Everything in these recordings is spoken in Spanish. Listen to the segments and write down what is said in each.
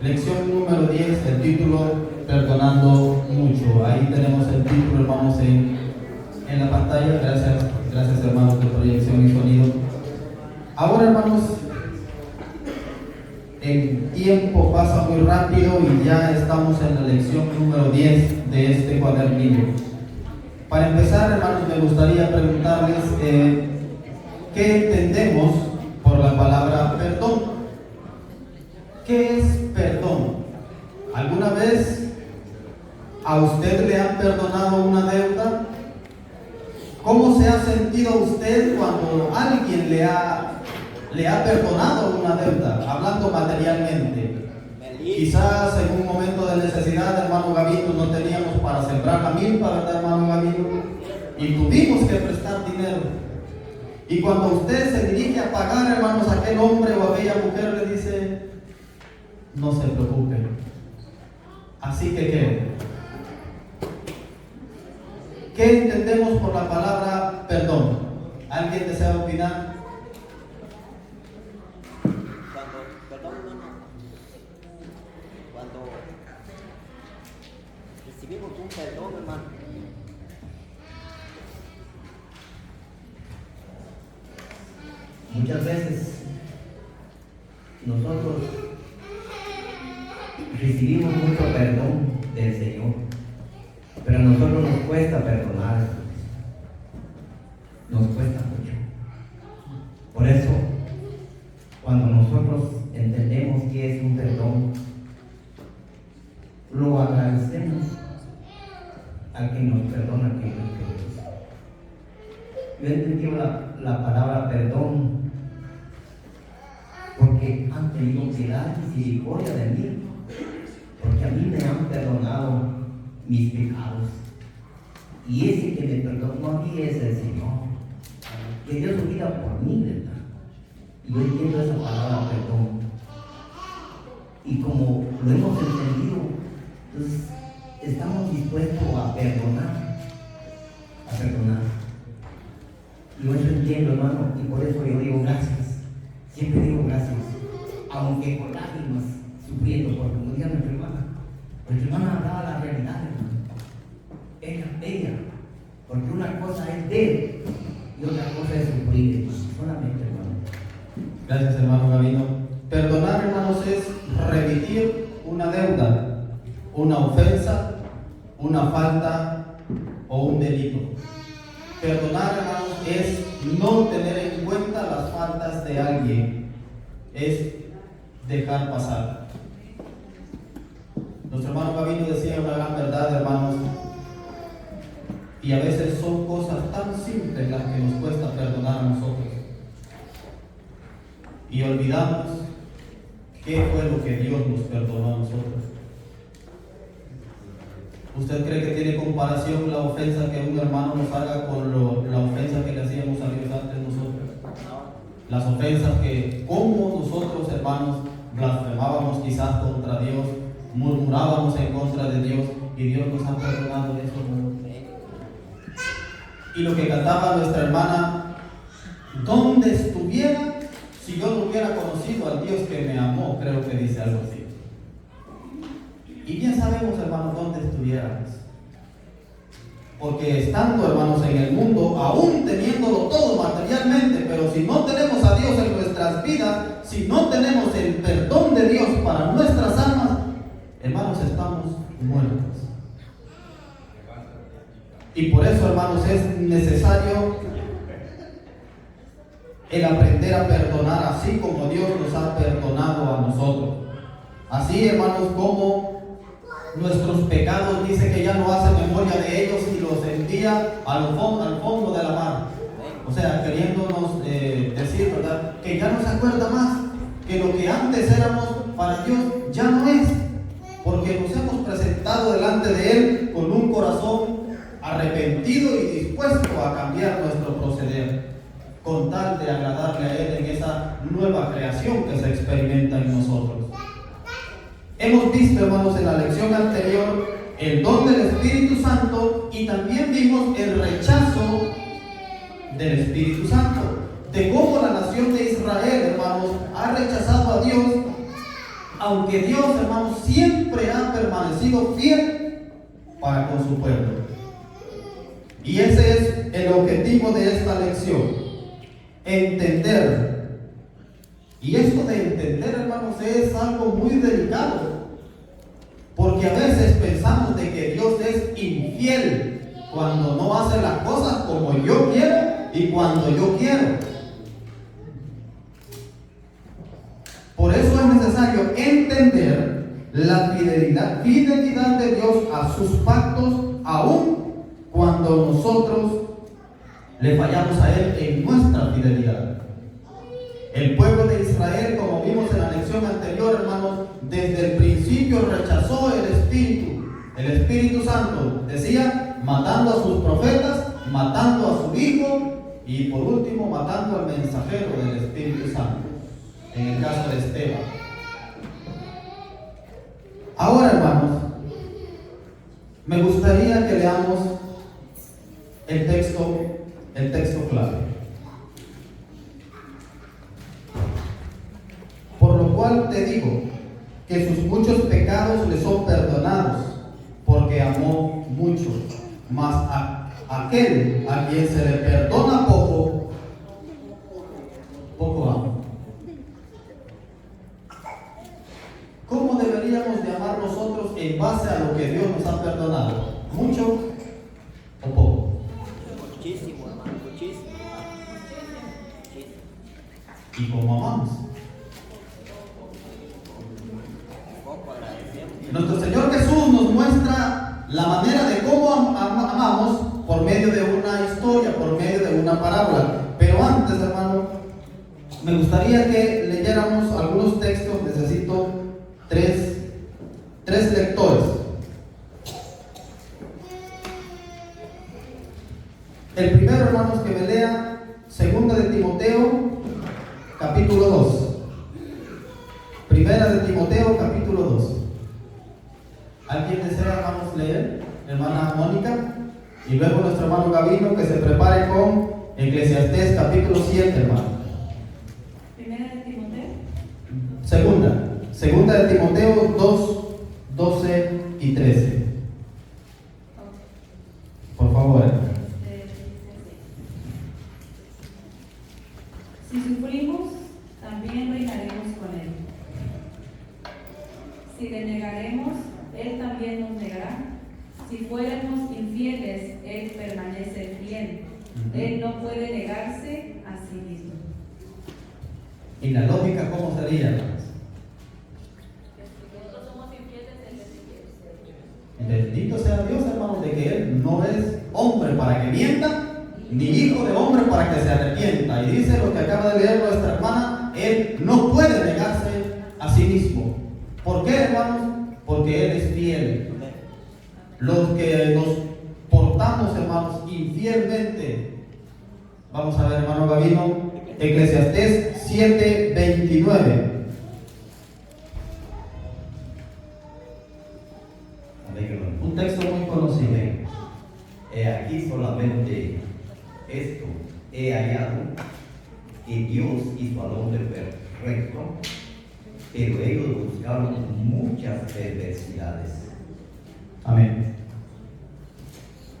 Lección número 10, el título Perdonando mucho. Ahí tenemos el título, hermanos, en la pantalla. Gracias hermanos de proyección y sonido. Ahora, hermanos, el tiempo pasa muy rápido y ya estamos en la lección número 10 de este cuadernillo. Para empezar, hermanos, me gustaría preguntarles ¿qué entendemos por la palabra perdón? ¿Qué es perdón? ¿Alguna vez a usted le han perdonado una deuda? ¿Cómo se ha sentido usted cuando alguien le ha perdonado una deuda, hablando materialmente? Quizás en un momento de necesidad, hermano Gavito, no teníamos para sembrar la milpa, ¿verdad, hermano Gavito? Y tuvimos que prestar dinero. Y cuando usted se dirige a pagar, hermanos, a aquel hombre o a aquella mujer le dice: no se preocupe. Así que, ¿qué entendemos por la palabra perdón? ¿Alguien desea opinar? Cuando recibimos un perdón, hermano, muchas veces nosotros recibimos mucho perdón del Señor, pero a nosotros nos cuesta perdonar, nos cuesta mucho. Por eso, cuando nosotros entendemos que es un perdón, lo agradecemos al que nos perdona, que es Dios. Yo entendí la palabra perdón porque han tenido piedad y misericordia de mí, porque a mí me han perdonado mis pecados, y ese que me perdonó a mí es el Señor, que dio su vida por mí, ¿verdad? Y yo entiendo esa palabra perdón, y como lo hemos entendido, entonces estamos dispuestos a perdonar. Yo eso entiendo, hermano, y por eso yo digo gracias. Siempre digo gracias, aunque con lágrimas, sufriendo, porque como decía nuestra hermana hablaba la realidad, hermano. Ella, porque una cosa es ver y otra cosa es sufrir, hermano. Solamente, hermano. Gracias, hermano Gavino. Perdonar, hermanos, es remitir una deuda, una ofensa, una falta o un delito. Perdonar, hermanos, es no tener en cuenta las faltas de alguien, es dejar pasar. Nuestro hermano Gavino decía una gran verdad, hermanos, y a veces son cosas tan simples las que nos cuesta perdonar a nosotros, y olvidamos qué fue lo que Dios nos perdonó a nosotros. ¿Usted cree que tiene comparación la ofensa que un hermano nos haga con la ofensa que le hacíamos a Dios antes nosotros? Las ofensas que, como nosotros, hermanos, blasfemábamos quizás contra Dios, murmurábamos en contra de Dios, y Dios nos ha perdonado de eso. Y lo que cantaba nuestra hermana: ¿dónde estuviera si yo no hubiera conocido al Dios que me amó? Creo que dice algo así. Y bien sabemos, hermanos, dónde estuviéramos. Porque estando, hermanos, en el mundo, aún teniéndolo todo materialmente, pero si no tenemos a Dios en nuestras vidas, si no tenemos el perdón de Dios para nuestras almas, hermanos, estamos muertos. Y por eso, hermanos, es necesario el aprender a perdonar así como Dios nos ha perdonado a nosotros. Así, hermanos, como nuestros pecados dice que ya no hace memoria de ellos y los envía al fondo de la mar. O sea, queriéndonos decir, ¿verdad?, que ya no se acuerda más, que lo que antes éramos para Dios ya no es, porque nos hemos presentado delante de Él con un corazón arrepentido y dispuesto a cambiar nuestro proceder, con tal de agradarle a Él en esa nueva creación que se experimenta en nosotros. Hemos visto, hermanos, en la lección anterior el don del Espíritu Santo, y también vimos el rechazo del Espíritu Santo, de cómo la nación de Israel, hermanos, ha rechazado a Dios Aunque Dios, hermanos, siempre ha permanecido fiel para con su pueblo. Y ese es el objetivo de esta lección: entender. Y esto de entender, hermanos, es algo muy delicado, porque a veces pensamos de que Dios es infiel cuando no hace las cosas como yo quiero y cuando yo quiero. Por eso es necesario entender la fidelidad de Dios a sus pactos, aun cuando nosotros le fallamos a Él en nuestra fidelidad. El pueblo de Israel, como vimos en la lección anterior, hermanos, desde el principio rechazó el Espíritu Santo. Decía, matando a sus profetas, matando a su hijo y por último matando al mensajero del Espíritu Santo, en el caso de Esteban. Ahora, hermanos, me gustaría que leamos el texto clave. Por lo cual te digo que sus muchos pecados le son perdonados, porque amó mucho. Mas a aquel a quien se le perdona poco, poco ama. ¿Cómo deberíamos de amar nosotros en base a lo que Dios nos ha perdonado? ¿Mucho o poco? Muchísimo, hermano, muchísimo. ¿Y cómo amamos? Poco agradecemos. Nuestro Señor Jesús nos muestra la manera de cómo amamos por medio de una historia, por medio de una parábola. Pero antes, hermano, me gustaría que leyéramos algunos textos. Necesito tres lectores. El primero, hermanos, que me lea 2 de Timoteo, capítulo 2. Primera de Timoteo, capítulo 2. ¿Alguien desea, hermanos, leer? Hermana Mónica. Y luego nuestro hermano Gabino, que se prepare con Eclesiastés, capítulo 7, hermano. Primera de Timoteo. Segunda de Timoteo 2, 12 y 13. Por favor. Si sufrimos, también reinaremos con Él. Si le negaremos, Él también nos negará. Si fuéramos infieles, Él permanece fiel. Él no puede negarse a sí mismo. ¿Y la lógica cómo sería, hermanos? Nosotros somos infieles, Él es infiel. Bendito sea Dios, hermanos, de que Él no es hombre para que mienta, ni hijo de hombre para que se arrepienta. Y dice lo que acaba de leer nuestra hermana: Él no puede negarse a sí mismo. ¿Por qué, hermanos? Porque Él es fiel. Los que nos portamos, hermanos, infielmente, vamos a ver, hermano Gabino, Eclesiastés 7:29. Un texto muy conocido. He aquí solamente esto he hallado, que Dios hizo al hombre perfecto, pero ellos buscaron muchas perversidades. Amén.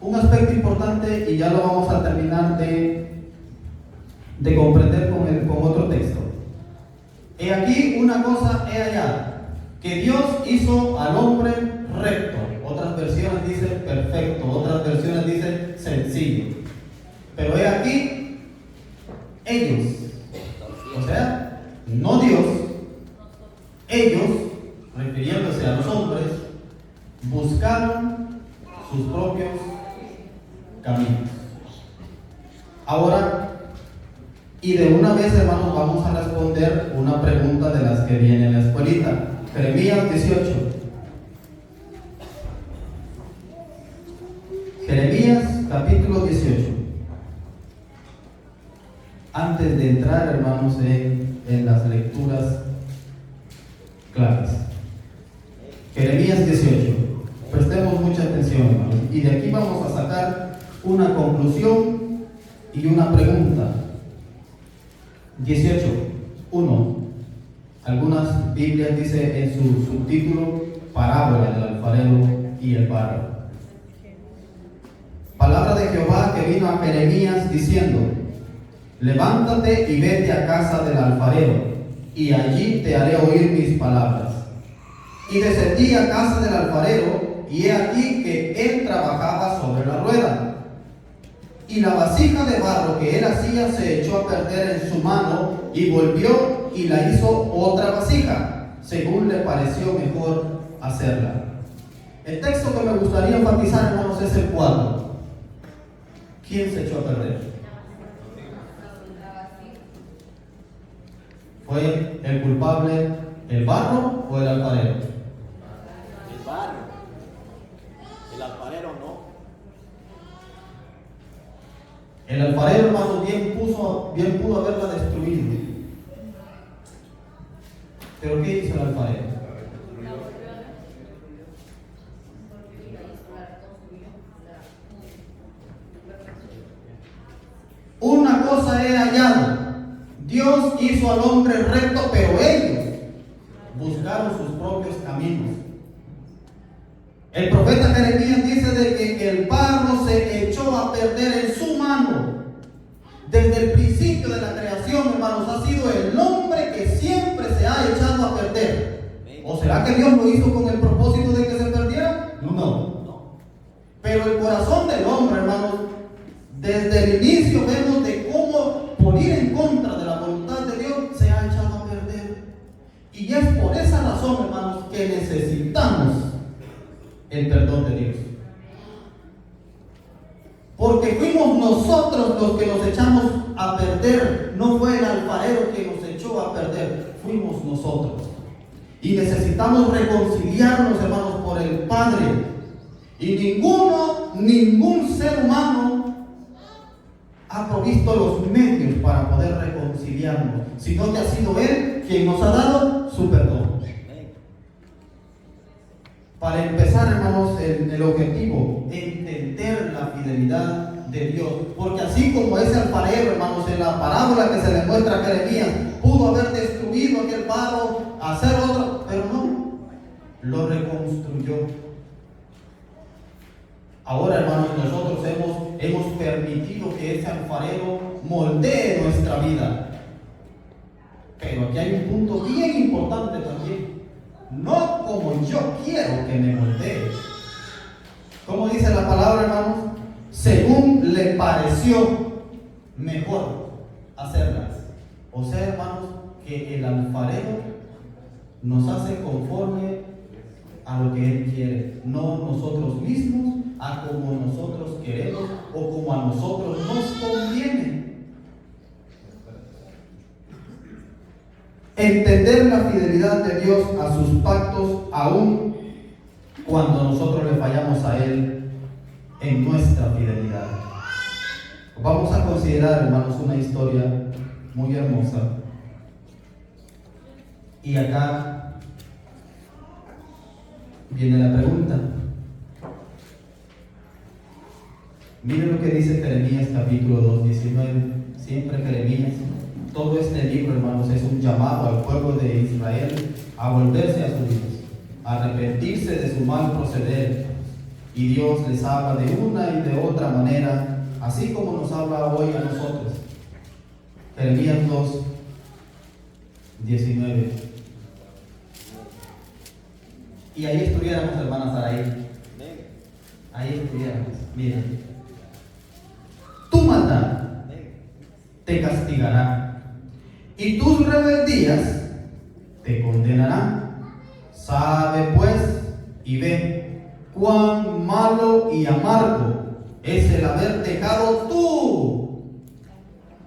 Un aspecto importante, y ya lo vamos a terminar de comprender con otro texto. He aquí una cosa he hallado, que Dios hizo al hombre recto. Otras versiones dicen perfecto, otras versiones dicen sencillo. Pero he aquí, ellos, o sea, no Dios, ellos, refiriéndose a los hombres, buscaron sus propios caminos. Ahora, y de una vez, hermanos, vamos a responder una pregunta de las que viene en la escuelita. Jeremías 18. Jeremías capítulo 18. Antes de entrar, hermanos, en las lecturas claras. Jeremías 18. Prestemos mucha atención, hermanos. Y de aquí vamos a sacar una conclusión y una pregunta. 18. 1. Algunas Biblias dice en su subtítulo, parábola del alfarero y el barro. Palabra de Jehová que vino a Jeremías diciendo: levántate y vete a casa del alfarero, y allí te haré oír mis palabras. Y descendí a casa del alfarero, y he aquí que él trabajaba sobre la rueda. Y la vasija de barro que él hacía se echó a perder en su mano, y volvió y la hizo otra vasija, según le pareció mejor hacerla. El texto que me gustaría enfatizar, hermanos, es el 4. ¿Quién se echó a perder? ¿Fue el culpable el barro o el alfarero? El barro. El alfarero no. El alfarero, hermano, bien pudo haberla destruido. ¿Pero qué hizo el alfarero? Una cosa he hallado: Dios hizo al hombre recto, pero ellos buscaron sus propios caminos. El profeta Jeremías dice de que el barro se echó a perder en su mano. Desde el principio de la creación, hermanos, ha sido el hombre que siempre se ha echado a perder. ¿O será que Dios lo hizo con el propósito de que se perdiera? No. Pero el corazón del hombre, hermanos, desde el inicio vemos de cómo por ir en contra de la voluntad de Dios se ha echado a perder. Y es por esa razón, hermanos, que necesitamos el perdón de Dios. Porque fuimos nosotros los que nos echamos a perder. No fue el alfarero que nos echó a perder, fuimos nosotros. Y necesitamos reconciliarnos, hermanos, por el Padre. Y ningún ser humano ha provisto los medios para poder reconciliarnos, sino que ha sido Él quien nos ha dado su perdón. Para empezar, hermanos, el objetivo, entender la fidelidad de Dios. Porque así como ese alfarero, hermanos, en la parábola que se le muestra a Jeremías, pudo haber destruido aquel barro, hacer otro, pero no, lo reconstruyó. Ahora, hermanos, nosotros hemos permitido que ese alfarero moldee nuestra vida. Pero aquí hay un punto bien importante también. No como yo quiero que me moldee. ¿Cómo dice la palabra, hermanos? Según le pareció mejor hacerlas. O sea, hermanos, que el alfarero nos hace conforme a lo que Él quiere, no nosotros mismos, a como nosotros queremos o como a nosotros nos conviene. Entender la fidelidad de Dios a sus pactos, aun cuando nosotros le fallamos a Él en nuestra fidelidad. Vamos a considerar, hermanos, una historia muy hermosa. Y acá viene la pregunta. Miren lo que dice Jeremías capítulo 2, 19. Siempre Jeremías. Todo este libro, hermanos, es un llamado al pueblo de Israel a volverse a su Dios, a arrepentirse de su mal proceder. Y Dios les habla de una y de otra manera, así como nos habla hoy a nosotros. Jeremías 2, 19. Y ahí estuviéramos, hermanas Saraí. Ahí estuviéramos. Miren. Tu maldad te castigará, y tus rebeldías te condenarán. Sabe pues y ve cuán malo y amargo es el haber dejado tú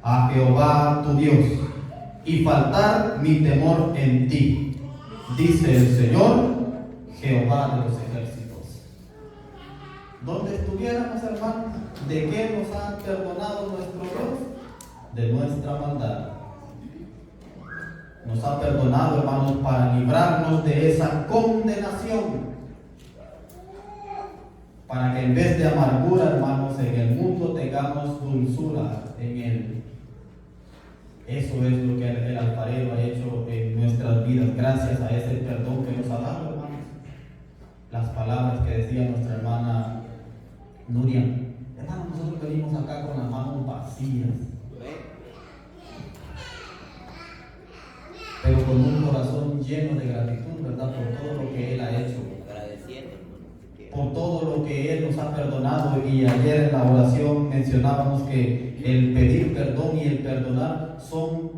a Jehová tu Dios y faltar mi temor en ti, dice el Señor Jehová de los ejércitos. ¿Dónde estuviéramos, hermanos? ¿De qué nos ha perdonado nuestro Dios? De nuestra maldad. Nos ha perdonado, hermanos, para librarnos de esa condenación, para que en vez de amargura, hermanos, en el mundo tengamos dulzura en Él. Eso es lo que el alfarero ha hecho en nuestras vidas, gracias a ese perdón que nos ha dado, hermanos. Las palabras que decía nuestra hermana Nuria: hermanos, nosotros venimos acá con las manos vacías, pero con un corazón lleno de gratitud, ¿verdad? Por todo lo que Él ha hecho, por todo lo que Él nos ha perdonado. Y ayer en la oración mencionábamos que el pedir perdón y el perdonar son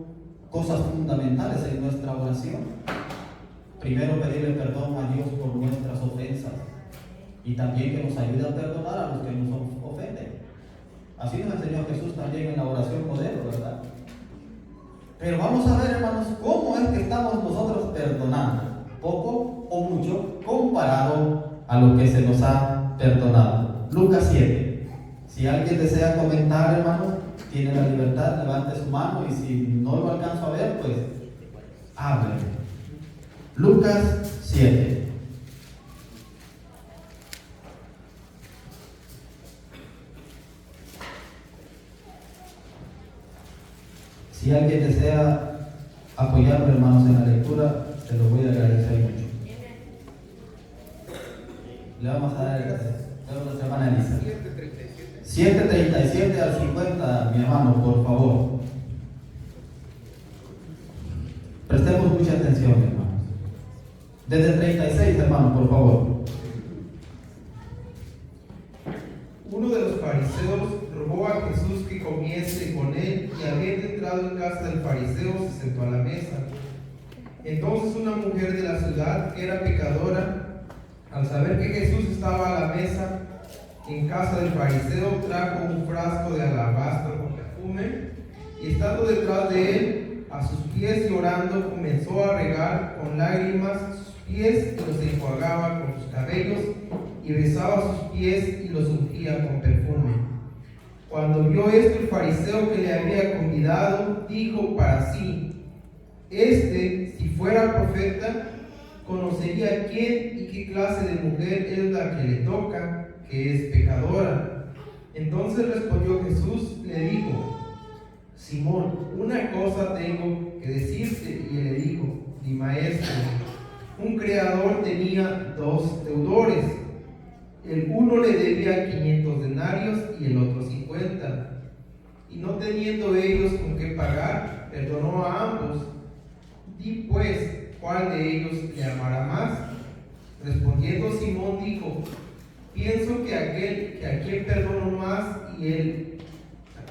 cosas fundamentales en nuestra oración. Primero, pedirle perdón a Dios por nuestras ofensas, y también que nos ayude a perdonar a los que nos ofenden. Así nos enseñó Jesús también en la oración modelo, ¿verdad? Pero vamos a ver, hermanos, cómo es que estamos nosotros perdonando, poco o mucho, comparado a lo que se nos ha perdonado. Lucas 7. Si alguien desea comentar, hermano, tiene la libertad, levante su mano, y si no lo alcanzo a ver, pues hable. Lucas 7. Si alguien desea apoyarme, hermanos, en la lectura, se lo voy a agradecer mucho. Le vamos a dar a nuestra hermana Elisa. 7:37 al 50, mi hermano, por favor. Prestemos mucha atención, hermanos. Desde 36, hermano, por favor. Uno de los fariseos rogó a Jesús que comiese con él, y habiendo entrado en casa del fariseo, se sentó a la mesa. Entonces una mujer de la ciudad, que era pecadora, al saber que Jesús estaba a la mesa en casa del fariseo, trajo un frasco de alabastro con perfume, y estando detrás de él, a sus pies llorando, comenzó a regar con lágrimas sus pies, y los enjuagaba con sus cabellos, y besaba sus pies y los ungía con perfume. Cuando vio esto el fariseo que le había convidado, dijo para sí: si fuera profeta, conocería quién y qué clase de mujer es la que le toca, que es pecadora. Entonces respondió Jesús, le dijo: Simón, una cosa tengo que decirte. Y él le dijo: Di, maestro. Un creador tenía 2 deudores. El uno le debía 500 denarios y el otro 50. Y no teniendo ellos con qué pagar, perdonó a ambos. Di pues, ¿cuál de ellos le amará más? Respondiendo Simón dijo: pienso que a quien perdonó más, y él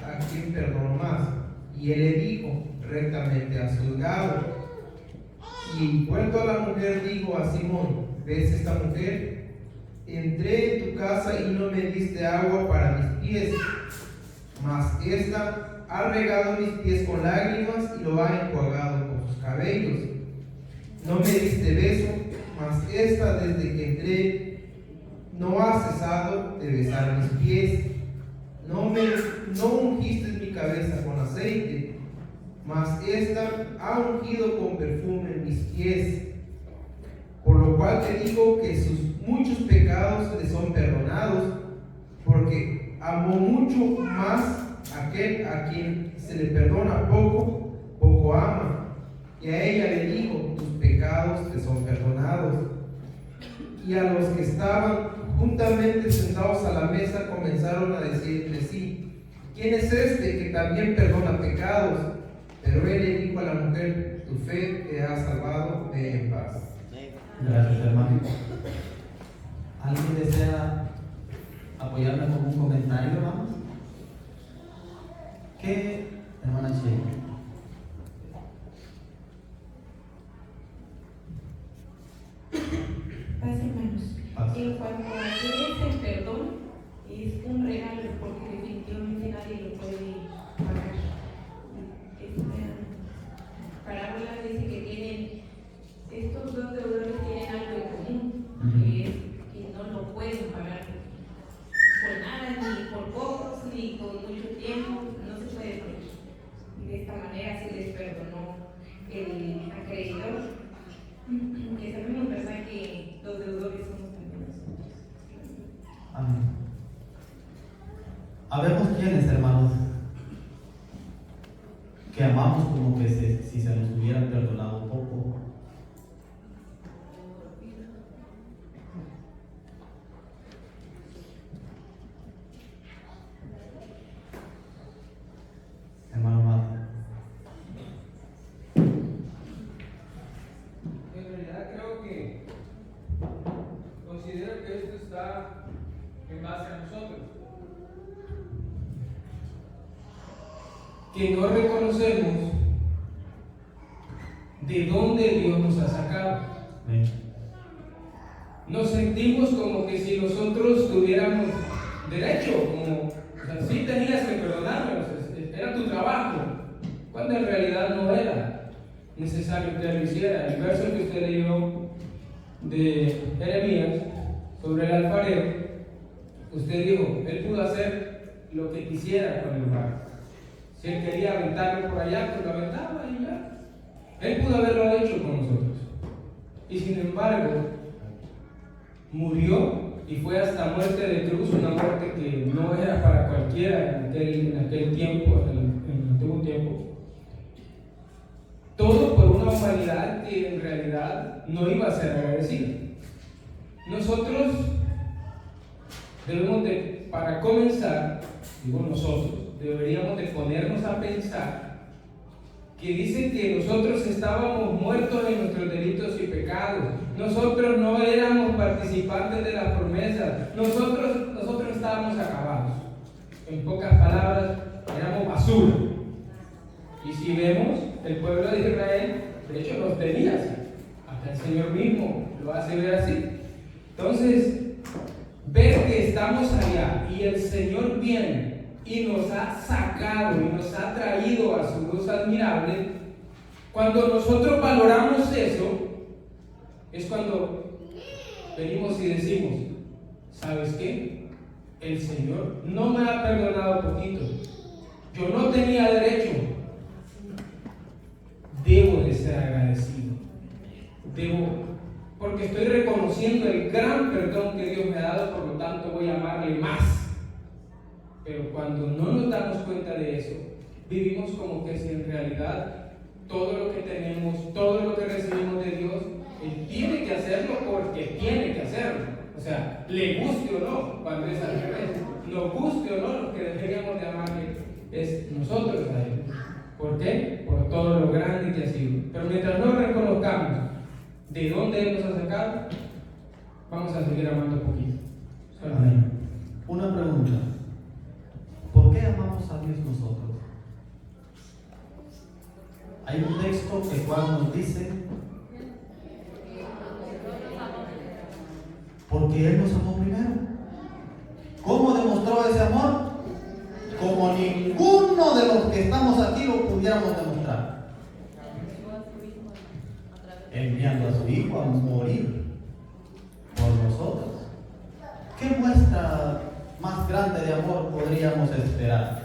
a quien perdonó más. Y él le dijo: rectamente has juzgado. Y vuelto a la mujer, dijo a Simón: ¿ves esta mujer? Entré en tu casa y no me diste agua para mis pies, mas esta ha regado mis pies con lágrimas y lo ha enjuagado con sus cabellos. No me diste beso, mas esta desde que entré no ha cesado de besar mis pies. No ungiste mi cabeza con aceite, mas esta ha ungido con perfume mis pies. Por lo cual te digo que sus muchos pecados le son perdonados, porque amó mucho más aquel a quien se le perdona poco, poco ama. Y a ella le dijo: tus pecados te son perdonados. Y a los que estaban juntamente sentados a la mesa comenzaron a decir entre sí: ¿quién es este que también perdona pecados? Pero él le dijo a la mujer: tu fe te ha salvado, ve en paz. Gracias, hermano. ¿Alguien desea apoyarme con un comentario, hermanos? ¿Qué, hermana Sheila? Paz, hermanos. Paz. En cuanto a qué es el perdón, es un regalo, porque definitivamente nadie lo puede pagar. Esta parábola dice que estos 2 deudores tienen algo en común, que es que no lo pueden pagar por nada, ni por pocos, ni con mucho tiempo, no se puede pagar. Y de esta manera se les perdonó el acreedor, que sabemos, ¿verdad?, que los deudores somos también nosotros. Amén. Habemos quienes, hermanos, que amamos como que si se nos hubiera perdonado un poco. Hermano Mate. En realidad considero que esto está en base a nosotros, que no reconocemos de dónde Dios nos ha sacado. Nos sentimos como que si nosotros tuviéramos derecho, como o sea, sí tenías que perdonarnos, era tu trabajo, cuando en realidad no era necesario que lo hiciera. El verso que usted leyó de Jeremías sobre el alfarero, usted dijo, él pudo hacer lo que quisiera con el barro. Si él quería aventarlo por allá, pues lo aventaba y ya. Él pudo haberlo hecho con nosotros. Y sin embargo, murió y fue hasta muerte de cruz, una muerte que no era para cualquiera en aquel tiempo, en el antiguo tiempo. Todo por una humanidad que en realidad no iba a ser agradecida. Nosotros debemos de, para comenzar, digo nosotros, deberíamos de ponernos a pensar que dice que nosotros estábamos muertos en nuestros delitos y pecados. Nosotros no éramos participantes de las promesas. Nosotros estábamos acabados. En pocas palabras, éramos basura. Y si vemos, el pueblo de Israel, de hecho, nos tenía así. Hasta el Señor mismo lo hace ver así. Entonces, ver que estamos allá y el Señor viene y nos ha sacado y nos ha traído a su luz admirable, cuando nosotros valoramos eso, es cuando venimos y decimos, ¿sabes qué? El Señor no me ha perdonado poquito. Yo no tenía derecho. Debo de ser agradecido. Porque estoy reconociendo el gran perdón que Dios me ha dado, por lo tanto voy a amarle más. Pero cuando no nos damos cuenta de eso, vivimos como que si en realidad todo lo que tenemos, todo lo que recibimos de Dios, Él tiene que hacerlo porque tiene que hacerlo. O sea, le guste o no, cuando es al revés. Nos guste o no, lo que deberíamos de amarle es nosotros a Él. ¿Por qué? Por todo lo grande que ha sido. Pero mientras no reconozcamos de dónde Él nos ha sacado, vamos a seguir amando poquito. Amén. Una pregunta. ¿Por qué amamos a Dios nosotros? Hay un texto que Juan nos dice, porque Él nos amó primero. ¿Cómo demostró ese amor? Como ninguno de los que estamos aquí lo pudiéramos demostrar. Enviando a su Hijo a morir por nosotros. ¿Qué muestra más grande de amor podríamos esperar?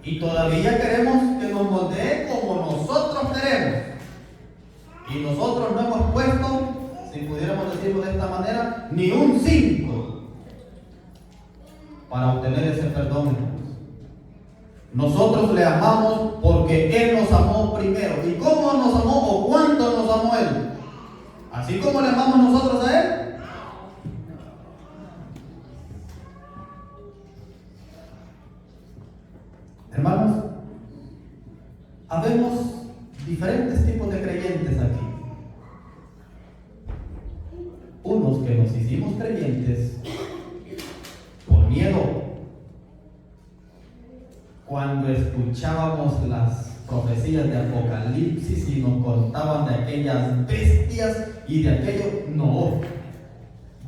Y todavía queremos que nos moldee como nosotros queremos. Y nosotros no hemos puesto, si pudiéramos decirlo de esta manera, ni un 5 para obtener ese perdón. Nosotros le amamos porque Él nos amó primero. ¿Y cómo nos amó o cuánto nos amó Él? Así como le amamos nosotros a Él. Hermanos, habemos diferentes tipos de creyentes aquí. Unos que nos hicimos creyentes por miedo, cuando escuchábamos las profecías de Apocalipsis y nos contaban de aquellas bestias y de aquello. No,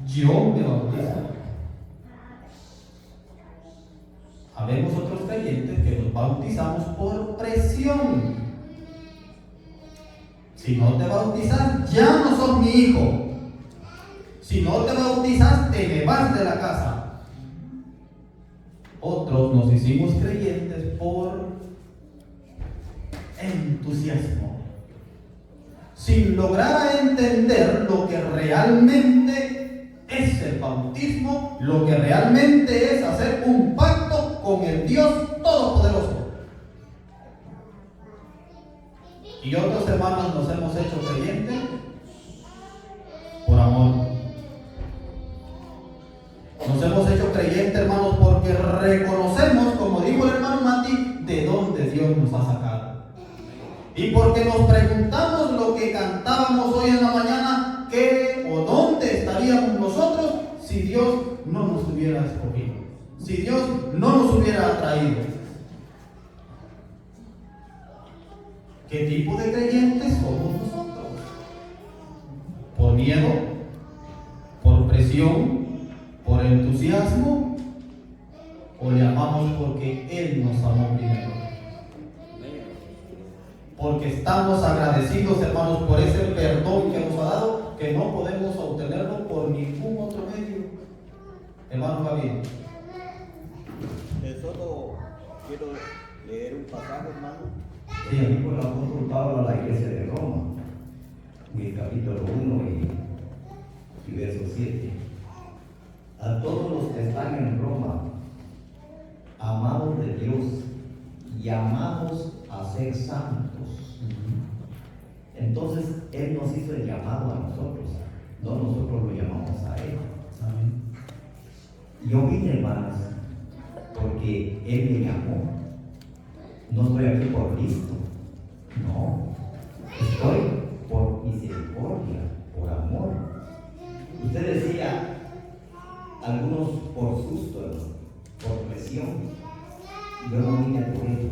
yo me bautizo. Habemos otros creyentes que nos bautizamos por presión. Si no te bautizas, ya no sos mi hijo. Si no te bautizas, te me vas de la casa. Otros nos hicimos creyentes por entusiasmo, sin lograr entender lo que realmente es el bautismo, lo que realmente es hacer un pacto con el Dios Todopoderoso. Y otros hermanos nos hemos hecho creyentes por amor. Nos hemos hecho creyentes, hermanos, porque reconocemos, como dijo el hermano Mati, de dónde Dios nos ha sacado. Y porque nos preguntamos lo que cantábamos hoy en la mañana, ¿qué o dónde estaríamos nosotros si Dios no nos hubiera escogido? Si Dios no nos hubiera atraído. ¿Qué tipo de creyentes somos nosotros? ¿Por miedo? ¿Por presión? ¿Por entusiasmo? ¿O le amamos porque Él nos amó primero? Porque estamos agradecidos, hermanos, por ese perdón que nos ha dado, que no podemos obtenerlo por ningún otro medio. Hermano Gabriel. Solo quiero leer un pasaje, hermano. Sí, dijo el apóstol Pablo a la iglesia de Roma, en el capítulo 1 y verso 7. A todos los que están en Roma, amados de Dios, llamados a ser santos. Entonces, Él nos hizo el llamado a nosotros, no nosotros lo llamamos a Él. Amén. Yo vine, hermanos, porque Él me llamó. No estoy aquí por Cristo, no, estoy por misericordia, por amor. Usted decía, algunos por susto, por presión. Yo no vine por eso.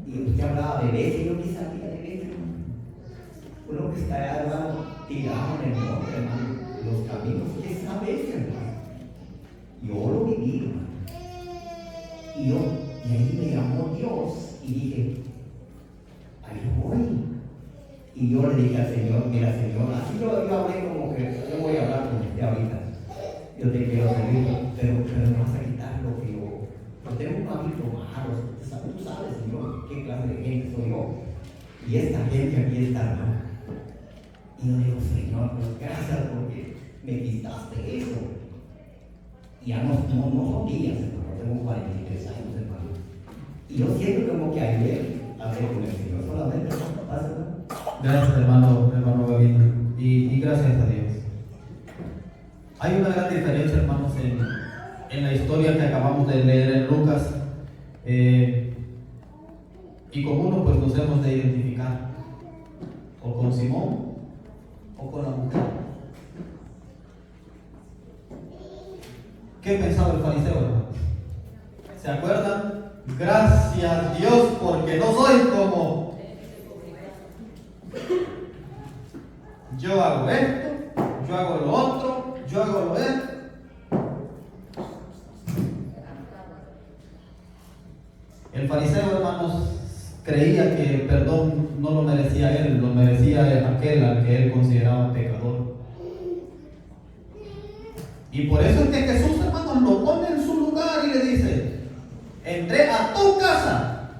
Y usted hablaba de veces, yo ni sabía de veces. Uno que está allá, hermano, tirado en el monte, hermano, los caminos, ¿qué sabe eso, hermano? Yo lo viví, hermano. Y ahí me llamó Dios y dije, ahí voy. Y yo le dije al Señor, mira Señor, así yo hablé como que yo voy a hablar con usted ahorita. Yo te quiero servir, pero me vas a quitar lo que yo tengo un camino malo. Tú sabes, Señor, qué clase de gente soy yo. Y esta gente aquí está mal. Y yo digo, Señor, pues gracias porque me quitaste eso. Y ya no son días, hermano, tengo 43 años, hermano. Y yo siento como que ayer hablé con el Señor, solamente no pasa nada. Gracias, hermano Gavino. Y gracias a Dios. Hay una gran diferencia, hermanos, en la historia que acabamos de leer en Lucas. Y con uno, pues nos hemos de identificar. O con Simón, o con la mujer. ¿Qué pensaba el fariseo, hermanos? ¿Se acuerdan? Gracias Dios porque no soy como yo hago esto, yo hago lo otro, yo hago lo esto. El fariseo, hermanos, creía que el perdón no lo merecía él, lo merecía aquel al que él consideraba pecador. Y por eso es que Jesús, hermanos, lo pone en su lugar y le dice: entré a tu casa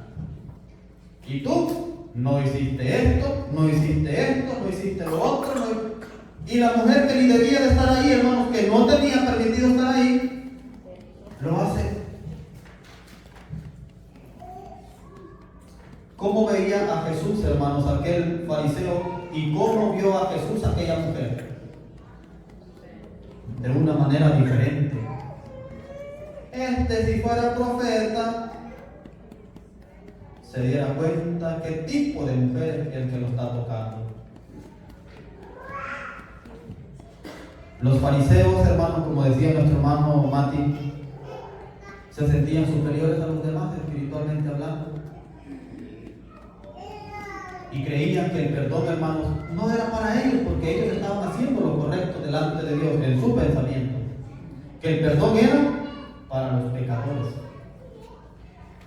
y tú no hiciste esto, no hiciste esto, no hiciste lo otro. Y la mujer que ni debía de estar ahí, hermanos, que no tenía permitido estar ahí, lo hace. ¿Cómo veía a Jesús, hermanos, aquel fariseo? ¿Y cómo vio a Jesús aquella mujer? De una manera diferente. Si fuera profeta, se diera cuenta qué tipo de mujer es el que lo está tocando. Los fariseos, hermanos, como decía nuestro hermano Mati, se sentían superiores a los demás espiritualmente hablando. Y creían que el perdón, hermanos, no era para ellos, porque ellos estaban haciendo lo correcto delante de Dios en su pensamiento. Que el perdón era para los pecadores.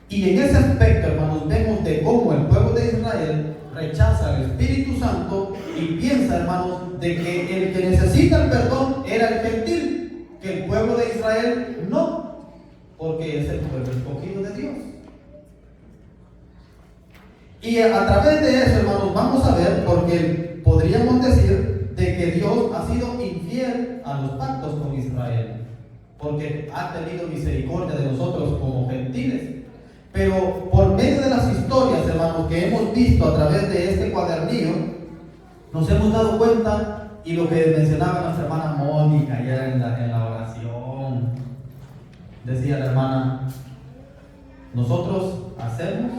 Y en ese aspecto, hermanos, vemos de cómo el pueblo de Israel rechaza al Espíritu Santo y piensa, hermanos, de que el que necesita el perdón era el gentil, que el pueblo de Israel no, porque es el pueblo escogido de Dios. Y a través de eso, hermanos, vamos a ver, porque podríamos decir de que Dios ha sido infiel a los pactos con Israel, porque ha tenido misericordia de nosotros como gentiles, Pero por medio de las historias, hermanos, que hemos visto a través de este cuadernillo, nos hemos dado cuenta, y lo que mencionaba nuestra hermana Mónica ayer en la oración, decía la hermana, nosotros hacemos,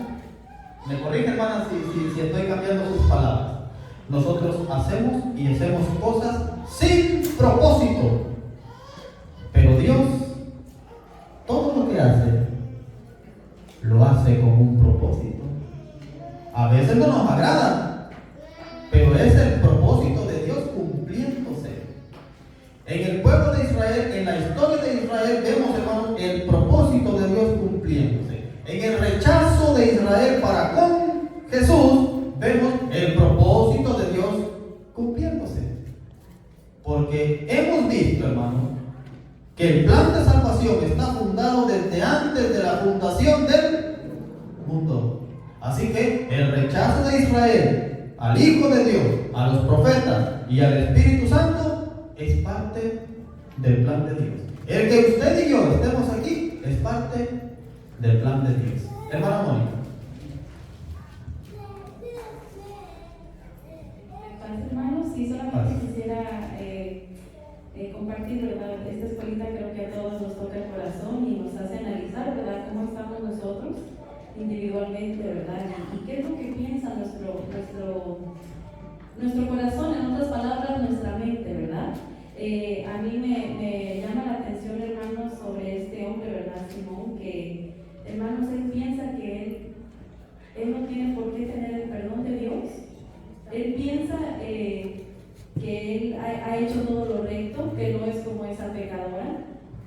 me corrige hermana si estoy cambiando sus palabras, nosotros hacemos y hacemos cosas sin propósito, pero Dios todo lo que hace lo hace con un propósito. A veces no nos agrada, pero es el propósito de Dios cumpliéndose. En el pueblo de Israel, en la historia de Israel, vemos, hermanos, el propósito de Dios cumpliéndose. En el rechazo de Israel para con Jesús, vemos el propósito de Dios cumpliéndose. Porque hemos visto, hermanos, que el plan de salvación está fundado desde antes de la fundación del mundo. Así que el rechazo de Israel al Hijo de Dios, a los profetas y al Espíritu Santo es parte del plan de Dios. El que usted y yo estemos aquí es parte del plan de Dios. Hermana Mónica. Hermanos, sí, solamente quisiera compartir, ¿verdad? Esta escuelita creo que a todos nos toca el corazón y nos hace analizar, ¿verdad?, cómo estamos nosotros individualmente, ¿verdad? Y qué es lo que piensa nuestro corazón, en otras palabras, nuestra mente, ¿verdad? A mí me llama la atención, hermanos, sobre este hombre, ¿verdad, Simón? Que, hermanos, él piensa que él no tiene por qué tener el perdón de Dios. Él piensa que él ha hecho todo lo recto, que no es como esa pecadora,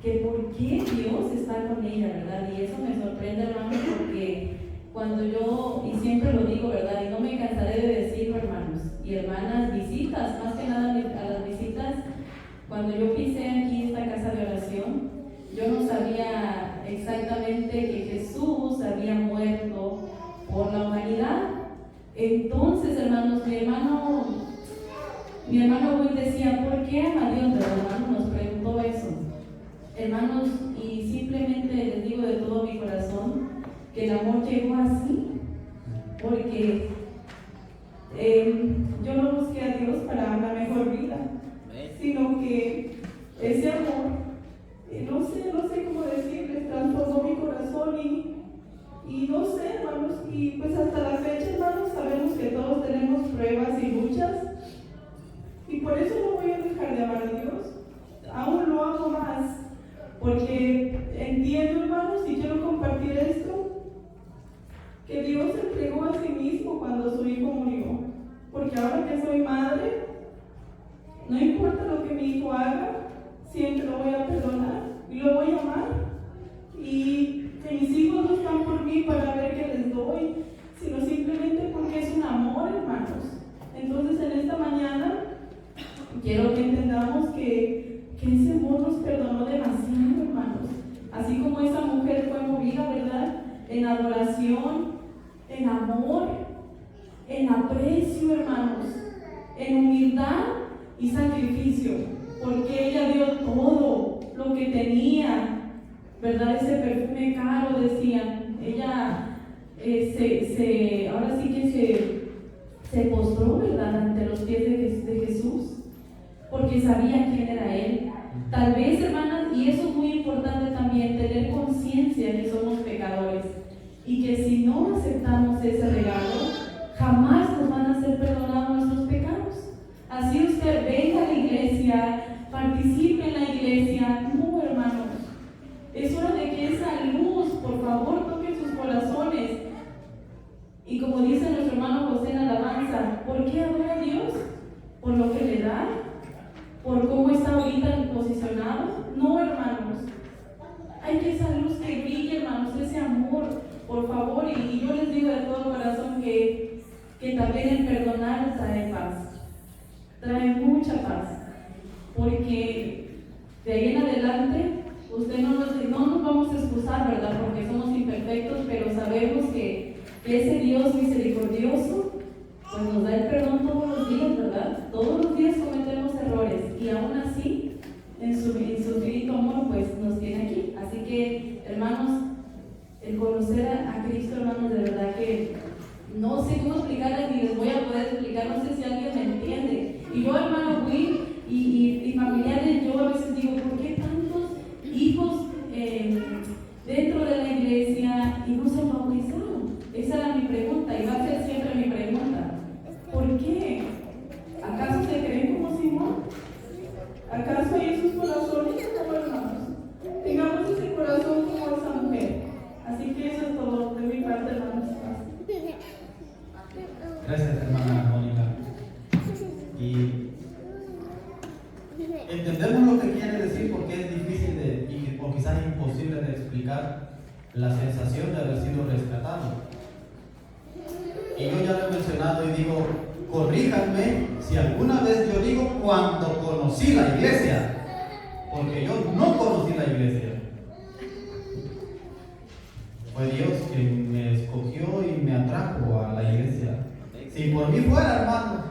que por qué Dios está con ella, ¿verdad? Y eso me sorprende, hermanos, porque cuando yo, y siempre lo digo, ¿verdad? Y no me cansaré de decirlo, hermanos y hermanas, visitas, más que nada a las visitas, cuando yo pisé aquí esta casa de oración, yo no sabía exactamente que Jesús había muerto por la humanidad. Entonces, hermanos, mi hermano hoy decía, ¿por qué ama a Dios? Pero hermano nos preguntó eso. Hermanos, y simplemente les digo de todo mi corazón que el amor llegó así, porque yo no busqué a Dios para una mejor vida, sino que ese amor, no sé cómo decirles, transformó mi corazón y no sé, hermanos, y pues hasta la fecha, hermanos, sabemos que todos tenemos pruebas y luchas, y por eso no voy a dejar de amar a Dios, aún lo amo más, porque entiendo, hermanos, y quiero compartir esto, que Dios entregó a sí mismo cuando su hijo murió, porque ahora que soy madre, no importa lo que mi hijo haga, siempre lo voy a perdonar y lo voy a amar, y que mis hijos no están por mí para ver qué les doy, sino simplemente porque es un amor, hermanos. Entonces en esta mañana quiero que entendamos que ese amor nos perdonó demasiado, hermanos. Así como esa mujer fue movida, ¿verdad?, en adoración, en amor, en aprecio, hermanos, en humildad y sacrificio, porque ella dio todo lo que tenía, ¿verdad? Ese perfume caro, decían. Ella ahora sí que se postró, ¿verdad?, ante los pies de Jesús, porque sabía quién era Él. Tal vez, hermanas, y eso es muy importante también, tener conciencia que somos pecadores y que si no aceptamos ese regalo, jamás nos van a ser perdonados nuestros pecados. Así usted venga a la iglesia, participe en la iglesia. No, hermanos, es hora de que esa luz, por favor, toque sus corazones. Y como dice nuestro hermano José en alabanza, ¿por qué adora a Dios? ¿Por lo que le da? ¿Por cómo está ahorita posicionado? No, hermanos. Hay que esa luz que brille, hermanos, ese amor, por favor. Y yo les digo de todo corazón que también el perdonar trae paz. Trae mucha paz. Porque de ahí en adelante, usted no nos vamos a excusar, ¿verdad? Porque somos imperfectos, pero sabemos que ese Dios misericordioso pues nos da el perdón todos los días, ¿verdad? Todos los días cometemos errores y aún así en su infinito amor pues nos tiene aquí. Así que, hermanos, el conocer a Entendemos lo que quiere decir porque es difícil o quizás imposible de explicar la sensación de haber sido rescatado. Y yo ya lo he mencionado y digo, corríjanme si alguna vez yo digo cuando conocí la iglesia, porque yo no conocí la iglesia. Fue Dios quien me escogió y me atrajo a la iglesia. Si por mí fuera, hermano,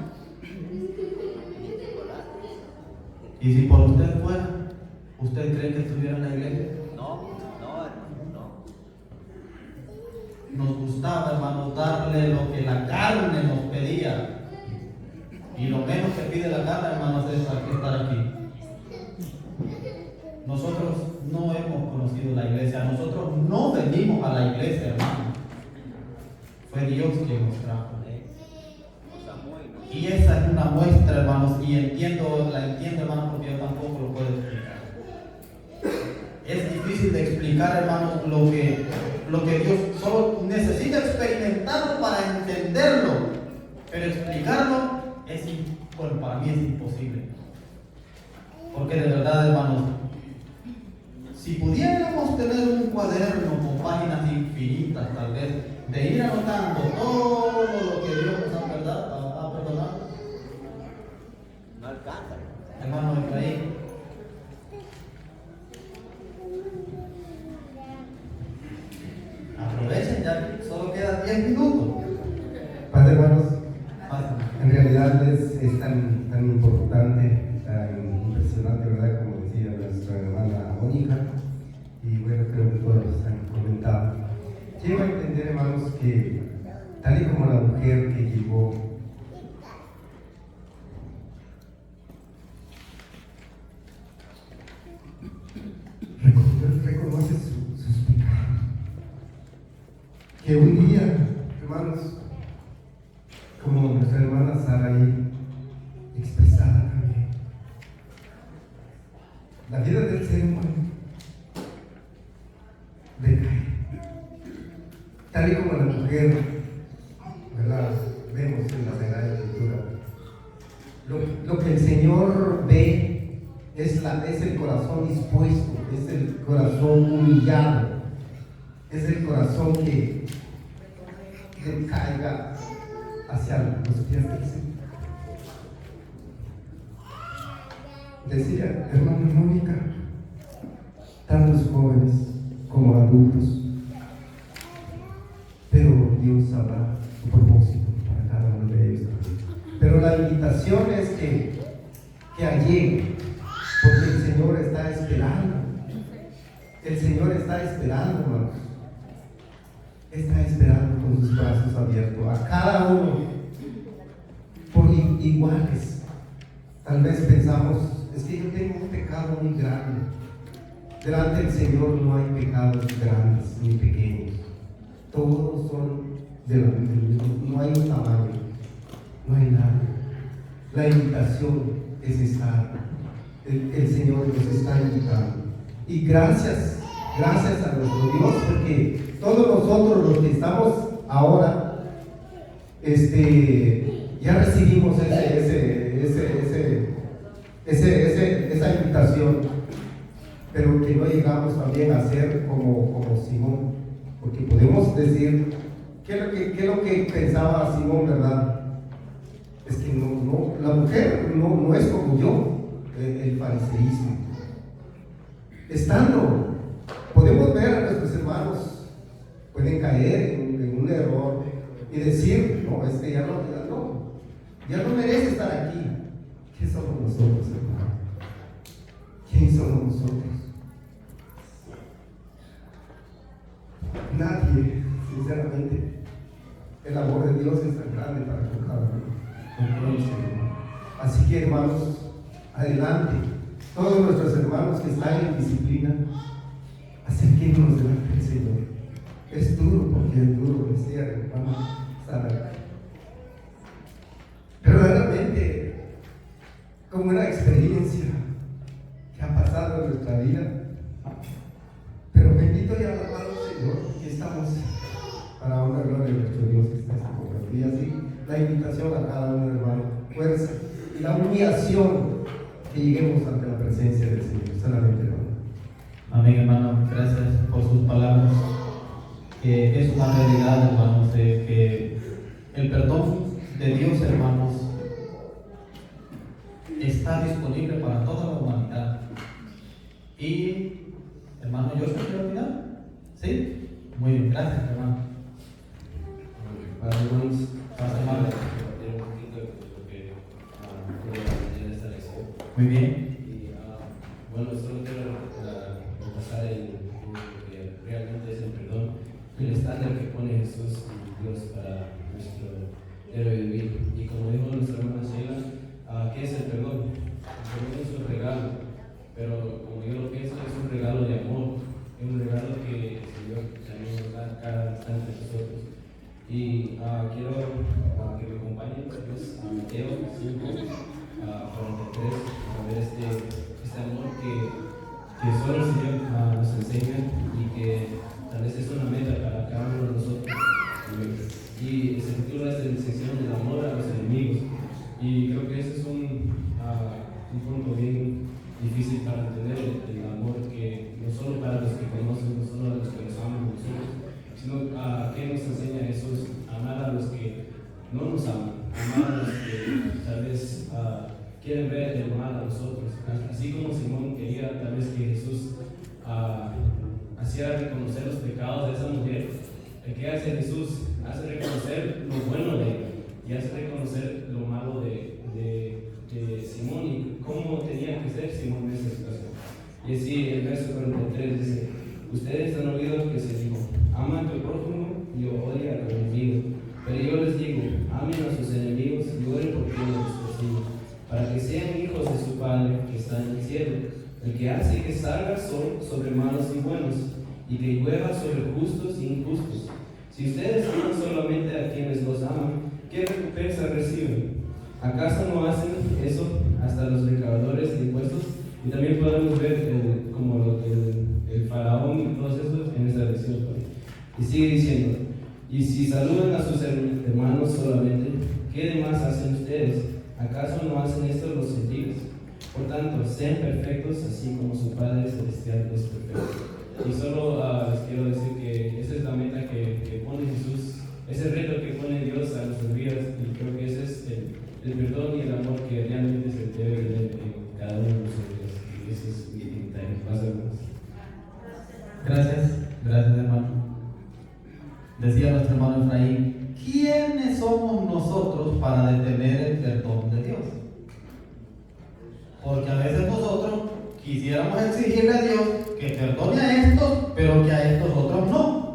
y si por usted fuera, ¿usted cree que estuviera en la iglesia? No, hermano, no. Nos gustaba, hermanos, darle lo que la carne nos pedía. Y lo menos que pide la carne, hermanos, es estar aquí. Nosotros no hemos conocido la iglesia, nosotros no venimos a la iglesia, hermano. Fue Dios quien nos trajo. Y esa es una muestra, hermanos, y la entiendo, hermanos, porque yo tampoco lo puedo explicar. Es difícil de explicar, hermanos, lo que Dios solo necesita experimentarlo para entenderlo, pero explicarlo para mí es imposible. Porque de verdad, hermanos, si pudiéramos tener un cuaderno con páginas infinitas, tal vez, de ir anotando todo lo que Dios nos ha perdonado, No alcanza. hermano Efraín, aprovechen, ya solo quedan 10 minutos. Padre, hermanos, Pásame. en realidad es tan importante, tan impresionante, ¿verdad? Como decía nuestra hermana Mónica, y bueno, creo que todos han comentado. Quiero entender, hermanos, que tal y como la mujer que llegó reconoce sus pecados, que un día, hermanos, como nuestra hermana Sara ahí expresaba también, la vida del ser humano decae, tal y como la mujer, ¿verdad? Vemos en la Sagrada Escritura. Lo que el Señor ve es el corazón dispuesto, es el corazón humillado, es el corazón que caiga hacia los pies del Señor. Decía, hermana Mónica, tantos jóvenes como adultos, pero Dios sabrá su propósito para cada uno de ellos también. Pero la invitación es que alleguen, porque el Señor está esperando. El Señor está esperando, hermanos. Está esperando con sus brazos abiertos a cada uno por iguales. Tal vez pensamos, es que yo tengo un pecado muy grande. Delante del Señor no hay pecados grandes ni pequeños. Todos son del mismo, no hay un tamaño, no hay nada. La invitación es estar. El Señor nos está invitando. Y gracias a nuestro Dios, porque todos nosotros los que estamos ahora, ya recibimos esa invitación, pero que no llegamos también a ser como Simón, porque podemos decir, ¿qué es lo que pensaba Simón, verdad? Es que la mujer no es como yo, el fariseísmo. Podemos ver a nuestros hermanos, pueden caer en un error y decir, no, es que ya no merece estar aquí. ¿Qué somos nosotros, hermano? ¿Quién somos nosotros? Nadie, sinceramente. El amor de Dios es tan grande para con cada uno. Así que, hermanos, adelante. Todos nuestros hermanos que están en disciplina, acerquémonos delante del Señor. Es duro, porque es duro, decía el hermano Sara. Verdaderamente, como una experiencia que ha pasado en nuestra vida. Pero bendito y alabado Señor, que estamos para honra y gloria de nuestro Dios que está en este momento. Y así, la invitación a cada uno, hermano, fuerza y la humillación que lleguemos ante la presencia del Señor, solamente hermano. Amén, hermano. Gracias por sus palabras. Que es una realidad, hermanos, de que el perdón de Dios, hermanos, está disponible para toda la humanidad. Y, hermano, ¿yo soy el final? ¿Sí? Muy bien, gracias, hermano. Para hermanos, Pasa, hermano. compartir un poquito de lo que puedo aprender en esta lección. Muy bien. Y bueno, solo quiero repasar lo que realmente es el perdón, el estándar que pone Jesús y Dios para nuestro diario vivir. Y como dijo nuestra hermana Sheila, ¿qué es el perdón? El perdón es un regalo, pero como yo lo pienso, es un regalo de amor, es un regalo que el Señor también nos da cada instante a nosotros. Y quiero que me acompañen pues, a Mateo 5, 43, a ver este amor que solo el Señor nos enseña y que tal vez es una meta para cada uno de nosotros. Y se titula esta sección del amor a los enemigos. Y creo que ese es un punto bien difícil para entender el amor que no solo para los que conocen, no solo a los que nos aman nosotros, sino que nos enseña Jesús a amar a los que no nos aman, amar a los que tal vez quieren ver el mal a nosotros. Así como Simón quería tal vez que Jesús hacía reconocer los pecados de esa mujer, el que hace Jesús hace reconocer lo bueno de ella y hace reconocer lo malo de Simón y cómo tenía que ser Simón en esa situación. Y así el verso 43 dice: ustedes han oído que se dijo, ama a tu prójimo y odia a tu enemigo. Pero yo les digo, amen a sus enemigos y oren por quienes los persiguen, para que sean hijos de su Padre que está en el cielo, el que hace que salga sol sobre malos y buenos, y que llueva sobre justos e injustos. Si ustedes aman solamente a quienes los aman, ¿qué recompensa reciben? ¿Acaso no hacen eso hasta los recaudadores de impuestos? Y también podemos ver como el faraón y todos esos en esta lección. Y sigue diciendo, y si saludan a sus hermanos solamente, ¿qué demás hacen ustedes? ¿Acaso no hacen esto los gentiles? Por tanto, sean perfectos así como su Padre Celestial es perfecto. Y solo les quiero decir que esa es la meta que pone Jesús, ese reto que pone Dios a nuestras vidas, y creo que ese es el perdón y el amor que realmente se debe tener en cada uno de nosotros. Y ese es mi comentario. Gracias, gracias, hermano. Decía nuestro hermano Efraín, ¿quiénes somos nosotros para detener el perdón de Dios? Porque a veces nosotros quisiéramos exigirle a Dios que perdone a estos, pero que a estos otros no.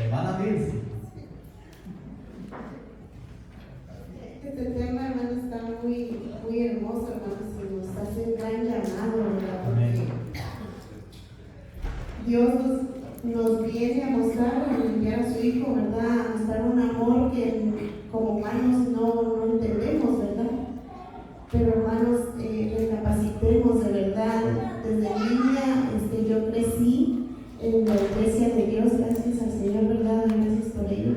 Hermana Virsi. Este tema, hermano, está muy, muy hermoso, hermano, y nos hace un gran llamado, ¿verdad? Amén. Dios nos viene a mostrar, a enviar a su Hijo, ¿verdad? A mostrar un amor que como humanos no entendemos, ¿verdad? Pero hermanos, recapacitemos de verdad. Desde niña yo crecí en la iglesia de Dios, gracias al Señor, ¿verdad? Gracias por ello.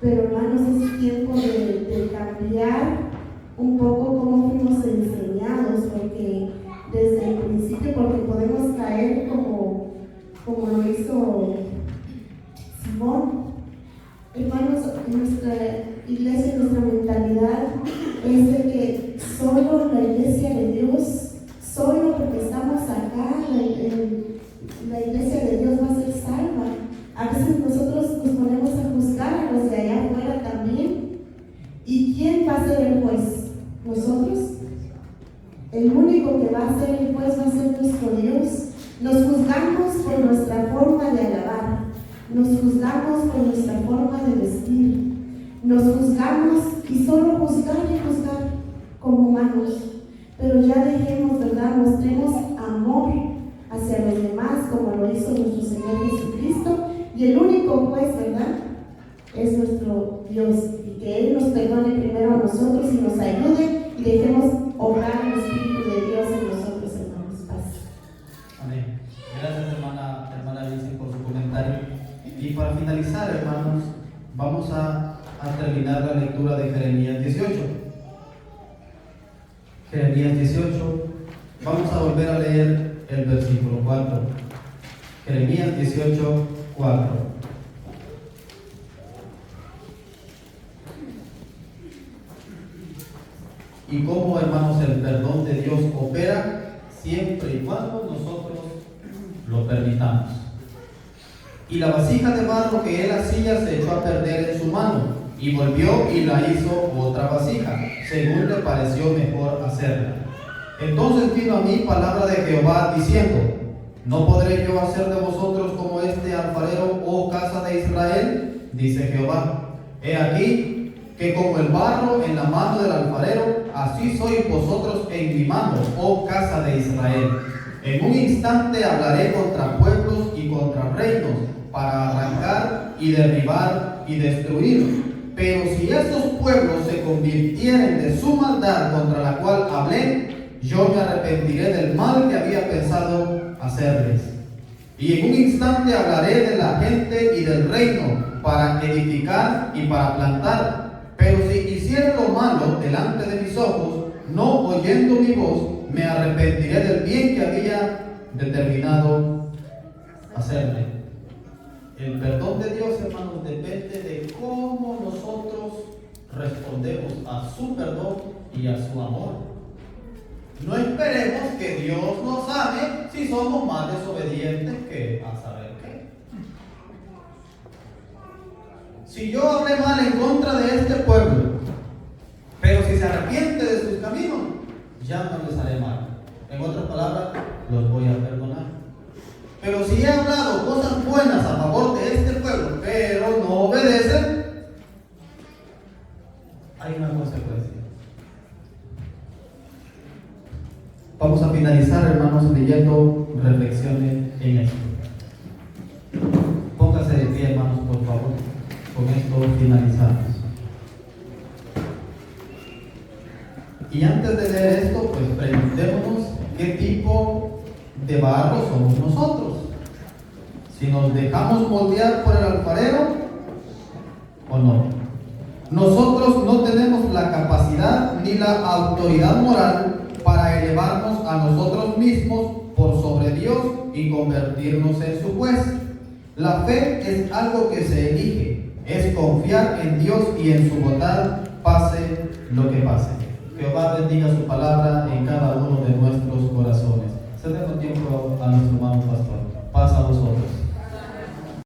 Pero hermanos, es tiempo de cambiar un poco cómo fuimos enseñados, porque desde el principio, porque podemos caer como lo hizo Simón. Hermanos, en nuestra iglesia, nuestra mentalidad es de que solo la iglesia de Dios, solo porque estamos acá, la iglesia de Dios va a ser salva. A veces nosotros nos ponemos a juzgar a los de allá afuera también. ¿Y quién va a ser el juez? ¿Nosotros? El único que va a ser el juez va a ser nuestro Dios. Nos juzgamos por nuestra forma de alabar, nos juzgamos por nuestra forma de vestir, nos juzgamos y solo juzgar y juzgar como humanos. Pero ya dejemos, ¿verdad? Mostremos amor hacia los demás como lo hizo nuestro Señor Jesucristo. Y el único juez, ¿verdad?, es nuestro Dios. Y que Él nos perdone primero a nosotros y nos ayude y dejemos obrar el Espíritu de Dios en nosotros, hermanos. Paz. Amén. Gracias, hermana Vicente, por su comentario. Y para finalizar, hermanos, Vamos a terminar la lectura de Jeremías 18. Jeremías 18. Vamos a volver a leer el versículo 4. Jeremías 18, 4. Y cómo, hermanos, el perdón de Dios opera siempre y cuando nosotros lo permitamos. Y la vasija de barro que él hacía se echó a perder en su mano, y volvió y la hizo otra vasija, según le pareció mejor hacerla. Entonces vino a mí palabra de Jehová diciendo: ¿no podré yo hacer de vosotros como este alfarero, oh casa de Israel? Dice Jehová: he aquí que como el barro en la mano del alfarero, así sois vosotros en mi mano, oh casa de Israel. En un instante hablaré contra pueblos y contra reinos, para arrancar y derribar y destruir. Pero si estos pueblos se convirtieren de su maldad contra la cual hablé, yo me arrepentiré del mal que había pensado hacerles. Y en un instante hablaré de la gente y del reino, para edificar y para plantar. Pero si hicieren lo malo delante de mis ojos, no oyendo mi voz, me arrepentiré del bien que había determinado hacerle. El perdón de Dios, hermanos, depende de cómo nosotros respondemos a su perdón y a su amor. No esperemos que Dios nos ame si somos más desobedientes que a saber qué. Si yo hablé mal en contra de este pueblo, pero si se arrepiente de sus caminos, ya no les haré mal. En otras palabras, los voy a perdonar. Pero si he hablado cosas buenas a favor de este pueblo, pero no obedecen, hay una consecuencia. Vamos a finalizar, hermanos, leyendo reflexiones en esto. Póngase de pie, hermanos, por favor. Con esto finalizamos. Y antes de leer esto, pues preguntémonos qué tipo de barro somos nosotros. Si nos dejamos moldear por el alfarero o no. Nosotros no tenemos la capacidad ni la autoridad moral para elevarnos a nosotros mismos por sobre Dios y convertirnos en su juez. La fe es algo que se elige, es confiar en Dios y en su bondad, pase lo que pase. Jehová bendiga su palabra en cada uno de nuestros corazones. Cedemos tiempo a nuestro hermano pastor. Paz a vosotros.